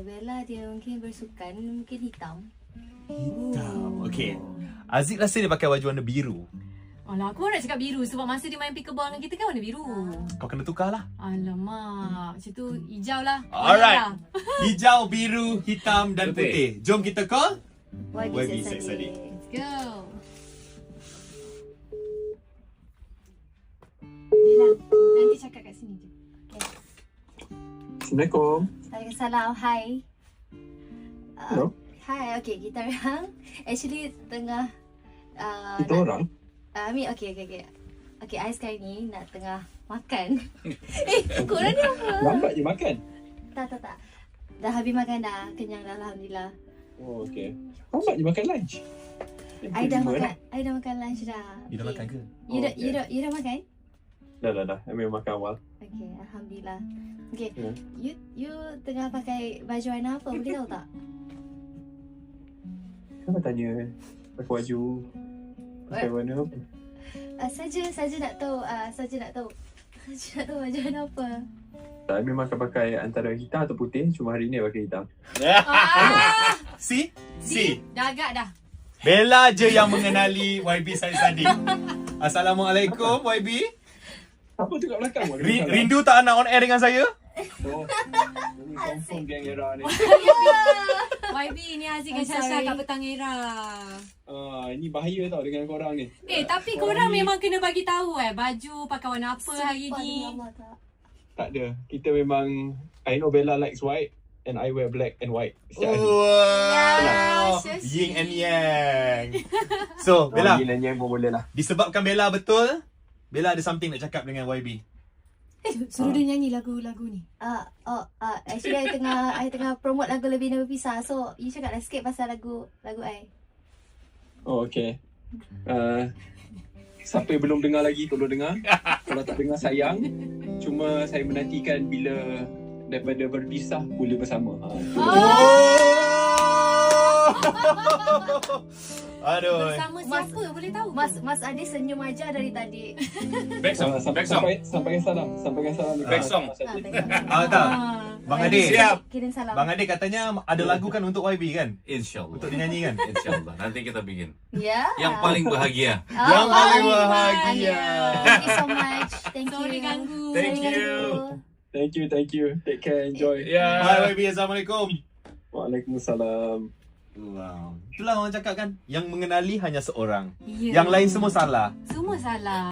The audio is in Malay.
Bella dia mungkin bersukan, mungkin hitam. Hitam. Okay. Aziz rasa dia pakai baju warna biru. Alah, aku nak cakap biru sebab masa dia main pickleball dengan kita kan warna biru. Kau kena tukar lah. Alamak, macam tu hijau lah. Alright. Hijau, biru, hitam dan putih. Jom kita call YB Sex Addict. Let's go. Bella, nanti cakap kat sini je. Assalamualaikum. Waalaikumsalam. Hai. Hello. Hai, okay, kita orang actually tengah Kita orang? okay. Okay, I sekarang ni nak tengah makan. Korang ni apa? Lambat je makan. Tak. Dah habis makan dah. Kenyang dah, Alhamdulillah. Oh, okay. Lambat je makan lunch. I dah makan lunch dah. You dah makan ke? You dah makan? Dah. I memang makan awal. Okay, Alhamdulillah. Okay, Ya. you tengah pakai baju warna apa? Boleh tahu tak? Kenapa tanya pakai baju pakai warna apa? Saja nak tahu. Saja nak tahu baju warna apa. Tak, I memang akan pakai antara hitam atau putih. Cuma hari ni I pakai hitam. See? Dah agak dah. Bella je yang mengenali YB Sex Addict. Assalamualaikum YB. Apa tu kat belakang? Rindu tak nak on air dengan saya? Oh, ini confirm geng era ni. YB ni Aziz dengan Syasha kat petang era. Ini bahaya tau dengan korang ni. Tapi korang memang kena bagi tahu baju pakai warna apa hari ni. Tak ada. Kita memang, I know Bella likes white and I wear black and white. Wow. so Yin and yang. So Bella, Yin and yang pun boleh lah. disebabkan Bella betul, Bella ada something nak cakap dengan YB. Suruh dia nyanyi lagu ni. Actually I tengah promote lagu Lebih Daripada Pisah. So, you cakaplah sikit pasal lagu I. Oh, okay. Siapa yang belum dengar lagi, tolong dengar. Kalau tak dengar, sayang. Cuma saya menantikan bila daripada berpisah, boleh bersama. Aduh. Bersama siapa boleh tahu? Mas Adi senyum aja dari tadi. Back song. Sampaikan salam. Back song. Tak. Bang Ade. Siap. Kirim salam. Bang Ade katanya ada lagu kan untuk YB kan? InsyaAllah. Untuk dinyanyi kan? InsyaAllah. Nanti kita bikin. Ya. Yang paling bahagia. Yang paling bahagia. Thank you so much. Thank you. Sorry ganggu. Thank you. Thank you. Take care. Enjoy. Bye YB. Assalamualaikum. Waalaikumsalam. Wow. Itulah orang cakap kan, yang mengenali hanya seorang. Ya. Yang lain semua salah. Semua salah.